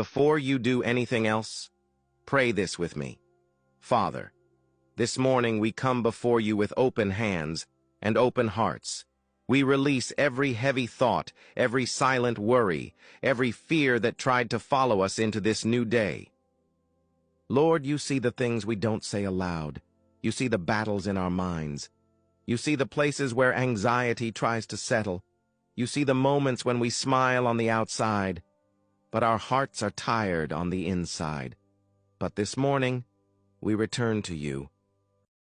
Before you do anything else, pray this with me. Father, this morning we come before you with open hands and open hearts. We release every heavy thought, every silent worry, every fear that tried to follow us into this new day. Lord, you see the things we don't say aloud. You see the battles in our minds. You see the places where anxiety tries to settle. You see the moments when we smile on the outside, but our hearts are tired on the inside. But this morning, we return to you,